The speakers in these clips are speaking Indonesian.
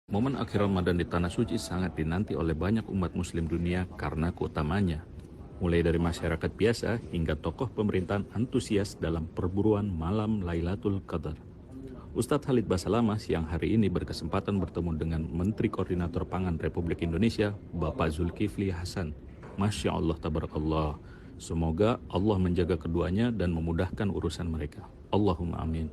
Momen akhir Ramadan di Tanah Suci sangat dinanti oleh banyak umat muslim dunia karena keutamanya. Mulai dari masyarakat biasa hingga tokoh pemerintahan antusias dalam perburuan malam Lailatul Qadar. Ustadz Khalid Basalamah siang hari ini berkesempatan bertemu dengan Menteri Koordinator Pangan Republik Indonesia, Bapak Zulkifli Hasan. Masya Allah, tabarakallah. Semoga Allah menjaga keduanya dan memudahkan urusan mereka. Allahumma amin.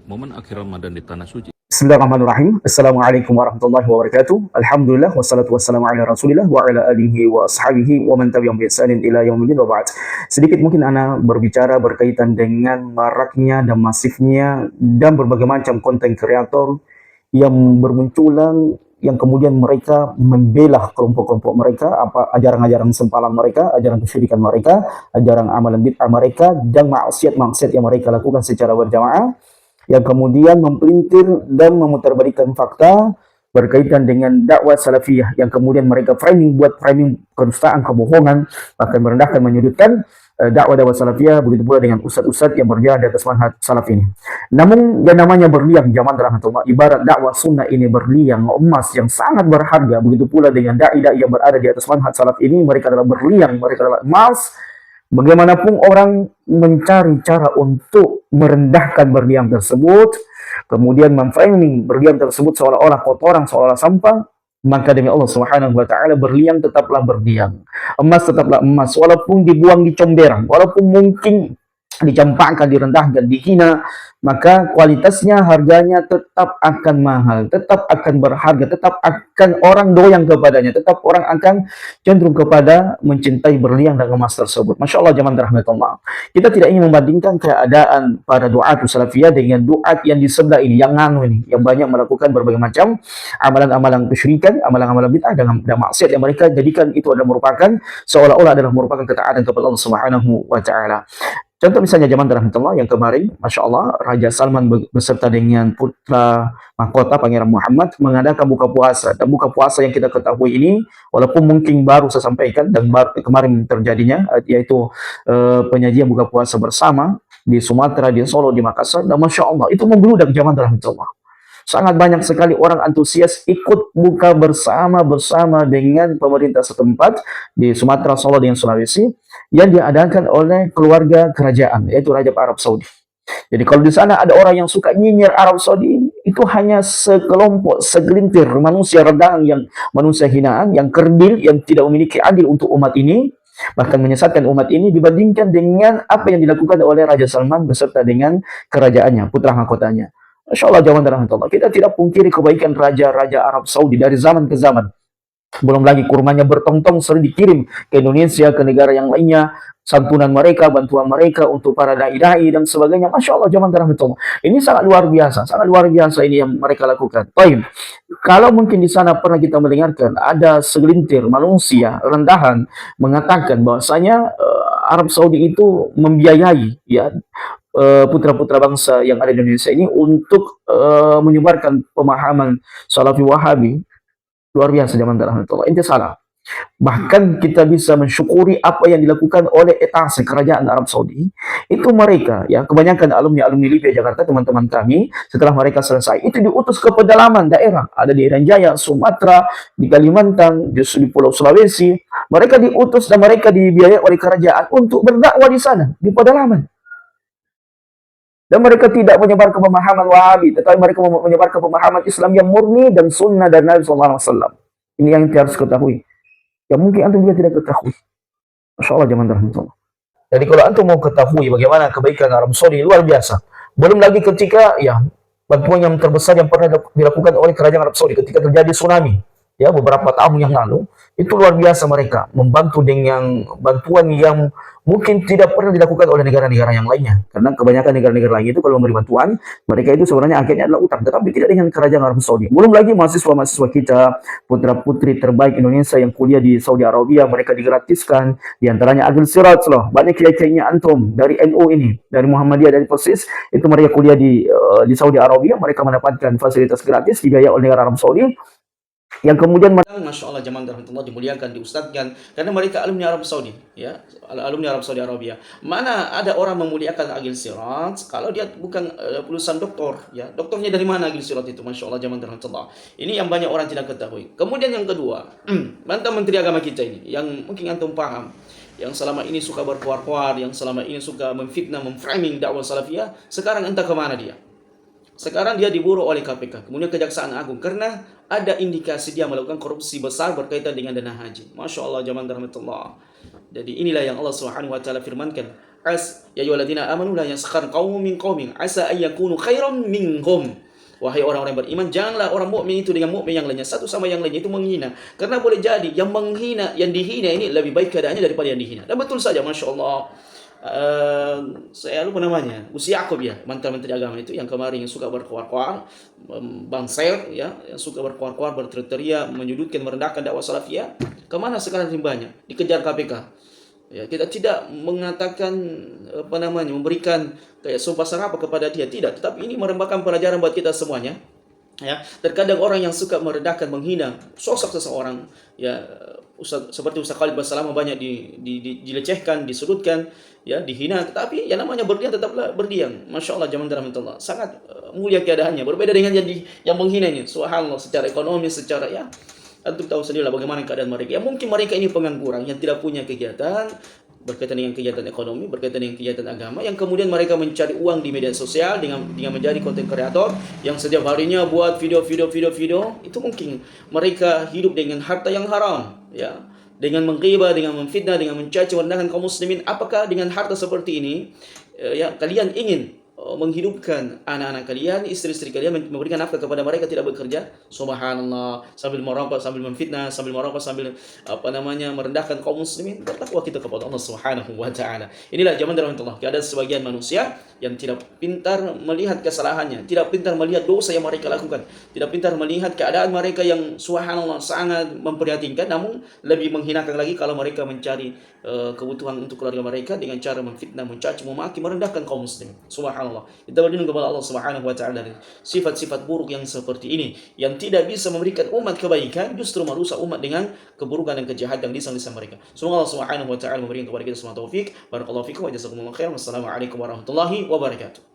Momen akhir Ramadan di Tanah Suci. Bismillahirrahmanirrahim. Assalamualaikum warahmatullahi wabarakatuh. Alhamdulillah wassalatu wassalamu ala Rasulillah wa ala alihi wa ashabihi wa man tabi'ahum bi ihsanin ila yaumil wa ba'd. Sedikit mungkin ana berbicara berkaitan dengan maraknya dan masifnya dan berbagai macam konten kreator yang bermunculan yang kemudian mereka membela kelompok-kelompok mereka, apa ajaran-ajaran sempalan mereka, ajaran kesyirikan mereka, ajaran amalan bid'ah mereka dan maksiat-maksiat yang mereka lakukan secara berjamaah, yang kemudian mempelintir dan memutarbalikkan fakta berkaitan dengan dakwah salafiyah, yang kemudian mereka buat framing kedustaan, kebohongan, bahkan merendahkan, menyudutkan dakwah salafiyah, begitu pula dengan ustadz-ustadz yang berjalan di atas manhaj salaf ini. Namun yang namanya berliang zaman rahmatullah, ibarat dakwah sunnah ini berliang emas yang sangat berharga, begitu pula dengan dai-dai yang berada di atas manhaj salaf ini, mereka adalah berliang, mereka adalah emas. Bagaimanapun orang mencari cara untuk merendahkan berlian tersebut, kemudian memframing berlian tersebut seolah-olah kotoran, seolah-olah sampah, maka demi Allah Subhanahu wa taala berlian tetaplah berlian, emas tetaplah emas, walaupun dibuang di comberan, walaupun mungkin dicampakkan, direndahkan, dihina, maka kualitasnya, harganya tetap akan mahal, tetap akan berharga, tetap akan orang doyan kepadanya, tetap orang akan cenderung kepada mencintai berlian dan emas tersebut. Masya Allah, zaman rahmatullah. Kita tidak ingin membandingkan keadaan para duat salafiyah dengan duat yang di sebelah ini, yang nganu ini, yang banyak melakukan berbagai macam amalan-amalan kesyirikan, amalan-amalan bid'ah dan maksiat yang mereka jadikan itu adalah merupakan seolah-olah adalah merupakan ketaatan kepada Allah Subhanahu wa taala. Contoh misalnya zaman rahmatullah yang kemarin, Masya Allah, Raja Salman beserta dengan putra mahkota Pangeran Muhammad mengadakan buka puasa. Dan buka puasa yang kita ketahui ini, walaupun mungkin baru saya sampaikan dan kemarin terjadinya, yaitu penyajian buka puasa bersama di Sumatera, di Solo, di Makassar, dan Masya Allah, itu membludak zaman rahmatullah. Sangat banyak sekali orang antusias ikut buka bersama dengan pemerintah setempat di Sumatera, Solo, dan Sulawesi yang diadakan oleh keluarga kerajaan, yaitu Raja Arab Saudi. Jadi kalau di sana ada orang yang suka nyinyir Arab Saudi, itu hanya sekelompok, segelintir manusia rendahan, yang manusia hinaan, yang kerdil, yang tidak memiliki adil untuk umat ini, bahkan menyesatkan umat ini dibandingkan dengan apa yang dilakukan oleh Raja Salman beserta dengan kerajaannya, putra mahkotanya. Masya Allah, zaman rahmatullah. Kita tidak pungkiri kebaikan raja-raja Arab Saudi dari zaman ke zaman. Belum lagi kurmanya bertong-tong sering dikirim ke Indonesia, ke negara yang lainnya, santunan mereka, bantuan mereka untuk para dai-dai dan sebagainya. Masya Allah, zaman rahmatullah. Ini sangat luar biasa ini yang mereka lakukan. Baik, kalau mungkin di sana pernah kita mendengarkan ada segelintir manusia rendahan mengatakan bahwasanya Arab Saudi itu membiayai ya putra-putra bangsa yang ada di Indonesia ini untuk menyebarkan pemahaman Salafi Wahabi. Luar biasa zaman rahmatullah. Ini salah. Bahkan kita bisa mensyukuri apa yang dilakukan oleh etase kerajaan Arab Saudi. Itu mereka, ya, kebanyakan alumni-alumni Libya Jakarta, teman-teman kami, setelah mereka selesai, itu diutus ke pedalaman daerah. Ada di Irian Jaya, Sumatera, di Kalimantan, di Pulau Sulawesi. Mereka diutus dan mereka dibiayai oleh kerajaan untuk berdakwah di sana, di pedalaman. Dan mereka tidak menyebarkan pemahaman Wahabi, tetapi mereka menyebarkan pemahaman Islam yang murni dan sunnah dari Nabi SAW. Ini yang kita harus ketahui. Yang mungkin antum juga tidak ketahui. Masya Allah, zaman rahmatullah. Jadi kalau antum mau ketahui bagaimana kebaikan Arab Saudi, luar biasa. Belum lagi ketika ya bantuan yang terbesar yang pernah dilakukan oleh kerajaan Arab Saudi ketika terjadi tsunami, ya, beberapa tahun yang lalu, itu luar biasa mereka membantu dengan bantuan yang mungkin tidak pernah dilakukan oleh negara-negara yang lainnya. Karena kebanyakan negara-negara lain itu kalau memberi bantuan, mereka itu sebenarnya akhirnya adalah utang, tetapi tidak dengan kerajaan Arab Saudi. Belum lagi mahasiswa-mahasiswa kita, putra-putri terbaik Indonesia yang kuliah di Saudi Arabia, mereka digratiskan, diantaranya Agil Siraj loh, banyak kiai-kiainya antum, dari NU ini, dari Muhammadiyah, dari Persis, itu mereka kuliah di Saudi Arabia, mereka mendapatkan fasilitas gratis dibiayai oleh negara Arab Saudi. yang kemudian Masya Allah, jamaah rahmatullah dimuliakan, diustadkan, karena mereka alumni Arab Saudi, ya, alumni Arab Saudi Arabia. Mana ada orang memuliakan Agil Sirat kalau dia bukan lulusan doktor, ya, doktornya dari mana Agil Sirat itu? Masya Allah, jamaah rahmatullah. Ini yang banyak orang tidak ketahui. Kemudian yang kedua, mantan Menteri Agama kita ini, yang mungkin antum paham, yang selama ini suka berkuar-kuar, yang selama ini suka memfitnah, memframing dakwah salafiyah, sekarang entah kemana dia. Sekarang dia diburu oleh KPK, kemudian Kejaksaan Agung, karena ada indikasi dia melakukan korupsi besar berkaitan dengan dana haji. Masya Allah, jamaah rahmatullah. Jadi inilah yang Allah Subhanahu wa taala firmankan, ya ayyuhalladzina amanu la yaskhar qaumun min qaumin asa ay yakunu khairan minhum. Wahai orang-orang beriman, janganlah orang mukmin itu dengan mukmin yang lainnya, satu sama yang lainnya itu menghina. Karena boleh jadi yang menghina, yang dihina ini lebih baik keadaannya daripada yang dihina. Dan betul saja, Masya Allah. Saya lupa namanya, Gus Yaakob ya, mantan Menteri Agama itu yang kemarin yang suka berkuar-kuar, bangser ya, yang suka berkuar-kuar, berteriak, menyudutkan, merendahkan dakwah salafiyah. Kemana sekarang timbanya? Dikejar KPK. Ya, kita tidak mengatakan memberikan kayak sumpah serapah kepada dia, tidak. Tetapi ini merupakan pelajaran buat kita semuanya. Ya, terkadang orang yang suka merendahkan, menghina sosok seseorang, ya, seperti Ustaz Khalid Basalamah banyak dilecehkan, disudutkan, ya, dihina, tetapi yang namanya berdiam tetaplah berdiam. Masya Allah, jamaah rahmatullah, sangat mulia keadaannya, berbeda dengan yang menghina ini. Subhanallah, secara ekonomi, secara, ya, antum tahu sendirilah bagaimana keadaan mereka. Ya, mungkin mereka ini pengangguran yang tidak punya kegiatan berkaitan dengan kegiatan ekonomi, berkaitan dengan kegiatan agama, yang kemudian mereka mencari uang di media sosial dengan menjadi konten kreator yang setiap harinya buat video. Itu mungkin mereka hidup dengan harta yang haram, ya, dengan menghibah, dengan memfitnah, dengan mencaci merendahkan kaum muslimin. Apakah dengan harta seperti ini, ya, kalian ingin menghidupkan anak-anak kalian, istri-istri kalian, memberikan nafkah kepada mereka, tidak bekerja? Subhanallah, sambil merokok, sambil memfitnah, sambil merokok, sambil merendahkan kaum muslimin. Bertakwa kita kepada Allah Subhanahu wa taala. Inilah zaman rahmatullah. Ada sebagian manusia yang tidak pintar melihat kesalahannya, tidak pintar melihat dosa yang mereka lakukan, tidak pintar melihat keadaan mereka yang subhanallah sangat memprihatinkan, namun lebih menghinakan lagi kalau mereka mencari kebutuhan untuk keluarga mereka dengan cara memfitnah, mencaci, memaki, merendahkan kaum muslim. Subhanallah. Kita berlindung kepada Allah Subhanahu wa taala dari sifat-sifat buruk yang seperti ini, yang tidak bisa memberikan umat kebaikan, justru merusak umat dengan keburukan dan kejahatan lisan-lisan mereka. Semoga Allah Subhanahu wa taala memberikan kepada kita semua taufik. Barakallahu fikum wa jazakumullahu khairan. Wassalamualaikum warahmatullahi wabarakatuh.